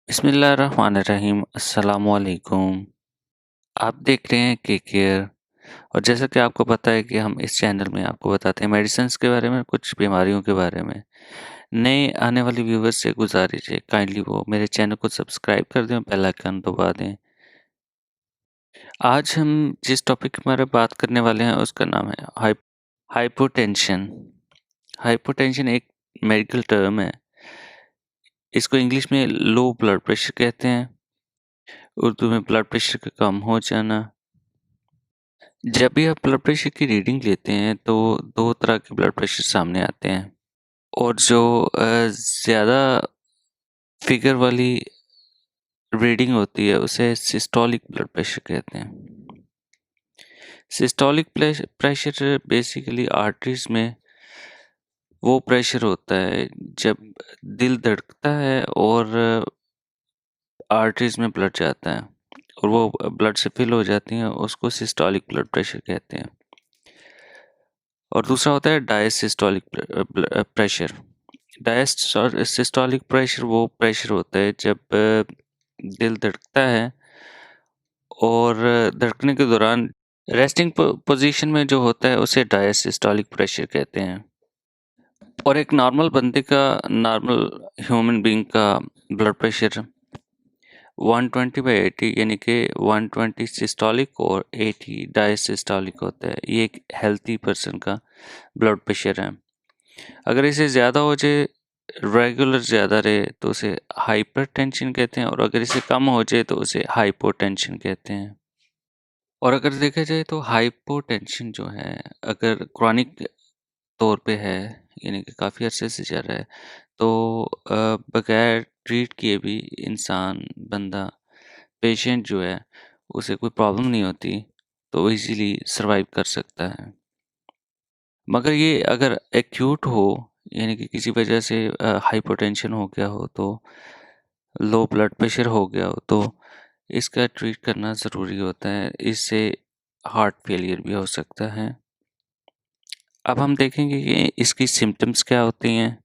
बिस्मिल्लाहिर्रहमानिर्रहीम अस्सलामुअलैकुम। आप देख रहे हैं केकेयर और जैसा कि आपको पता है कि हम इस चैनल में आपको बताते हैं मेडिसिन्स के बारे में, कुछ बीमारियों के बारे में। नए आने वाले व्यूवर्स से गुजारिश है काइंडली वो मेरे चैनल को सब्सक्राइब कर दें और बेल आइकन दबा दें। आज हम जिस टॉपिक के बारे में बात करने वाले हैं उसका नाम है हाइपोटेंशन। हाइपोटेंशन एक मेडिकल टर्म है। इसको इंग्लिश में लो ब्लड प्रेशर कहते हैं, उर्दू में ब्लड प्रेशर का कम हो जाना। जब भी आप ब्लड प्रेशर की रीडिंग लेते हैं तो 2 तरह के ब्लड प्रेशर सामने आते हैं और जो ज़्यादा फिगर वाली रीडिंग होती है उसे सिस्टोलिक ब्लड प्रेशर कहते हैं। सिस्टोलिक प्रेशर बेसिकली आर्टरीज में वो प्रेशर होता है जब दिल धड़कता है और आर्टरीज में ब्लड जाता है और वो ब्लड से फिल हो जाती हैं, उसको सिस्टोलिक ब्लड प्रेशर कहते हैं। और दूसरा होता है डायसिस्टोलिक प्रेशर। डायसिस्टोलिक प्रेशर वो प्रेशर होता है जब दिल धड़कता है और धड़कने के दौरान रेस्टिंग पोजीशन में जो होता है उसे डायसिस्टोलिक प्रेशर कहते हैं। और एक नॉर्मल बंदे का, नॉर्मल ह्यूमन बीइंग का ब्लड प्रेशर 120/80 यानी कि 120 सिस्टोलिक और 80 डायसिस्टोलिक होता है। ये एक हेल्थी पर्सन का ब्लड प्रेशर है। अगर इसे ज़्यादा हो जाए, रेगुलर ज़्यादा रहे तो उसे हाइपरटेंशन कहते हैं और अगर इसे कम हो जाए तो उसे हाइपोटेंशन कहते हैं। और अगर देखा जाए तो हाइपोटेंशन जो है अगर क्रॉनिक तौर पे है यानी कि काफ़ी अरसे से चल रहा है तो बगैर ट्रीट किए भी इंसान, बंदा, पेशेंट जो है उसे कोई प्रॉब्लम नहीं होती तो इजीली सरवाइव कर सकता है। मगर ये अगर एक्यूट हो यानी कि किसी वजह से हाइपरटेंशन हो गया हो, तो लो ब्लड प्रेशर हो गया हो, तो इसका ट्रीट करना ज़रूरी होता है। इससे हार्ट फेलियर भी हो सकता है। अब हम देखेंगे कि इसकी सिम्टम्स क्या होती हैं।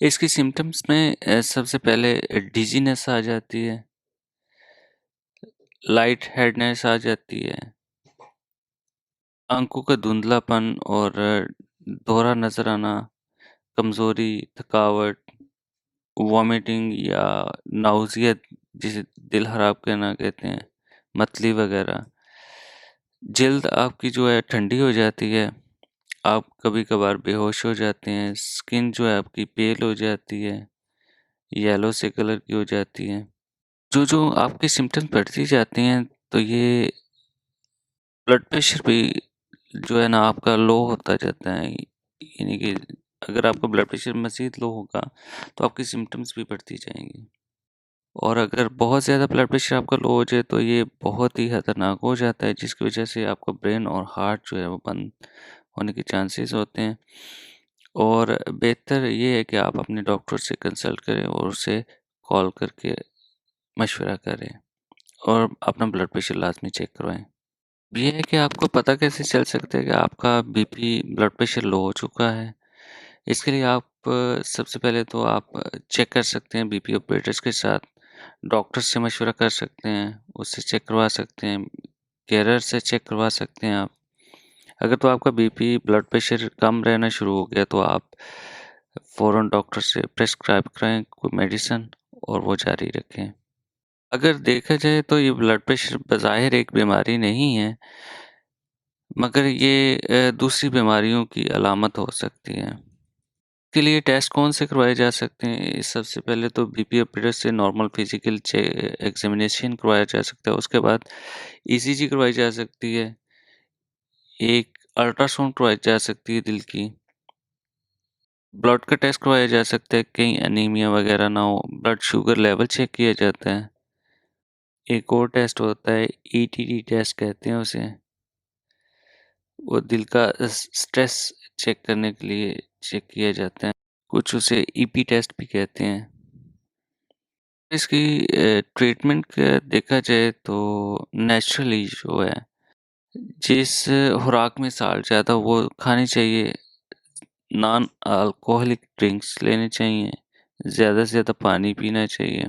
इसकी सिम्टम्स में सबसे पहले डिजीनेस आ जाती है, लाइट हेडनेस आ जाती है, आंखों का धुंधलापन और दोहरा नज़र आना, कमज़ोरी, थकावट, वॉमिटिंग या नाउज़िया जिसे दिल खराब कहना कहते हैं, मतली वगैरह। जल्द आपकी जो है ठंडी हो जाती है, आप कभी-कभार बेहोश हो जाते हैं, स्किन जो है आपकी पेल हो जाती है, येलो से कलर की हो जाती है। जो आपके सिम्पटम्स बढ़ती जाते हैं तो ये ब्लड प्रेशर भी जो है ना आपका लो होता जाता है। यानी कि अगर आपका ब्लड प्रेशर मज़ीद लो होगा तो आपकी सिम्पटम्स भी बढ़ती जाएँगी। और अगर बहुत ज़्यादा ब्लड प्रेशर आपका लो हो जाए तो ये बहुत ही खतरनाक हो जाता है, जिसकी वजह से आपका ब्रेन और हार्ट जो है वो बंद होने के चांसेस होते हैं। और बेहतर ये है कि आप अपने डॉक्टर से कंसल्ट करें और उसे कॉल करके मशवरा करें और अपना ब्लड प्रेशर लाज़मी चेक करवाएँ। ये है कि आपको पता कैसे चल सकता है कि आपका बीपी, ब्लड प्रेशर लो हो चुका है। इसके लिए आप सबसे पहले तो आप चेक कर सकते हैं बीपी ऑपरेटर्स के साथ, डॉक्टर से मशवरा कर सकते हैं, उससे चेक करवा सकते हैं, केयरर से चेक करवा सकते हैं आप। अगर तो आपका बीपी, ब्लड प्रेशर कम रहना शुरू हो गया तो आप फ़ौरन डॉक्टर से प्रिस्क्राइब कराएँ कोई मेडिसिन और वो जारी रखें। अगर देखा जाए तो ये ब्लड प्रेशर बज़ाहिर एक बीमारी नहीं है, मगर ये दूसरी बीमारियों की अलामत हो सकती है। के लिए टेस्ट कौन से करवाए जा सकते हैं? सबसे पहले तो बीपी ऑपरेटर से नॉर्मल फिजिकल एग्जामिनेशन करवाया जा सकता है। उसके बाद ईसीजी करवाई जा सकती है। एक अल्ट्रासाउंड करवाई जा सकती है दिल की। ब्लड का टेस्ट करवाया जा सकता है, कहीं एनीमिया वगैरह ना हो। ब्लड शुगर लेवल चेक किया जाता है। एक और टेस्ट होता है, ईटीटी टेस्ट कहते हैं उसे। वो दिल का स्ट्रेस चेक करने के लिए चेक किया जाता है। कुछ उसे ईपी टेस्ट भी कहते हैं। इसकी ट्रीटमेंट का देखा जाए तो नेचुरली जो है, जिस खुराक में साल्ट ज़्यादा वो खानी चाहिए, नॉन अल्कोहलिक ड्रिंक्स लेने चाहिए, ज़्यादा से ज़्यादा पानी पीना चाहिए।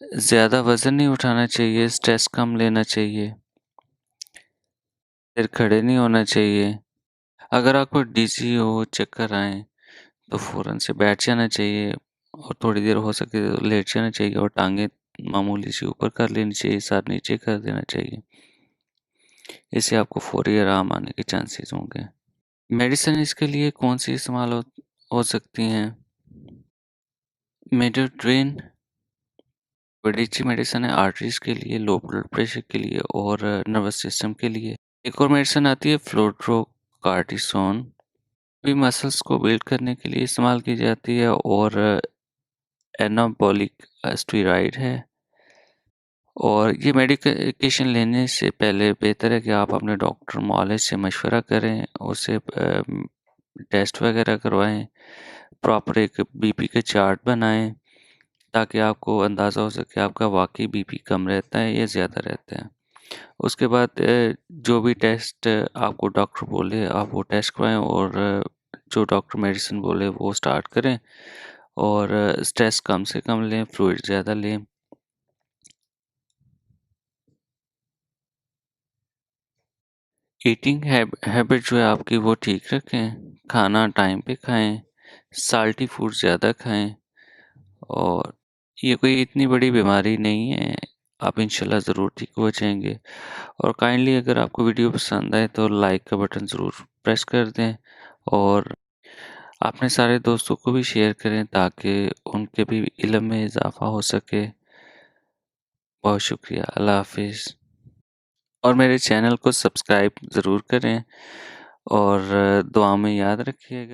ज़्यादा वज़न नहीं उठाना चाहिए, स्ट्रेस कम लेना चाहिए, फिर खड़े नहीं होना चाहिए। अगर आपको डिज़ी हो, चक्कर आएँ, तो फ़ौरन से बैठ जाना चाहिए और थोड़ी देर हो सके तो लेट जाना चाहिए और टाँगें मामूली सी ऊपर कर लेनी चाहिए, सर नीचे कर देना चाहिए। इससे आपको फ़ौरी आराम आने के चांसेस होंगे। मेडिसिन इसके लिए कौन-सी इस्तेमाल हो सकती हैं? मेडोट्रेन बड़ी अच्छी मेडिसिन है आर्टरीज़ के लिए, लो ब्लड प्रेशर के लिए और नर्वस सिस्टम के लिए। एक और मेडिसिन आती है फ्लूट्रोकार्टिसोन, भी मसल्स को बिल्ड करने के लिए इस्तेमाल की जाती है और एनाबॉलिक स्टेरॉइड है। और ये मेडिकेशन लेने से पहले बेहतर है कि आप अपने डॉक्टर मुआलिज से मशवरा करें, उससे टेस्ट वगैरह करवाएँ, प्रॉपर एक बीपी का चार्ट बनाएँ, ताकि आपको अंदाज़ा हो सके आपका वाक़ई बीपी कम रहता है या ज़्यादा रहता है। उसके बाद जो भी टेस्ट आपको डॉक्टर बोले आप वो टेस्ट करवाएँ और जो डॉक्टर मेडिसिन बोले वो स्टार्ट करें और स्ट्रेस कम से कम लें, फ्लूइड ज़्यादा लें। ईटिंग हैबिट जो है आपकी वो ठीक रखें, खाना टाइम पे खाएँ, साल्टी फूड ज़्यादा खाएँ और ये कोई इतनी बड़ी बीमारी नहीं है, आप इंशाल्लाह ज़रूर ठीक हो जाएँगे। और काइंडली अगर आपको वीडियो पसंद आए तो लाइक का बटन ज़रूर प्रेस कर दें और अपने सारे दोस्तों को भी शेयर करें ताकि उनके भी इल्म में इजाफ़ा हो सके। बहुत शुक्रिया, अल्लाह हाफ़िज़। और मेरे चैनल को सब्सक्राइब ज़रूर करें और दुआ में याद रखिएगा।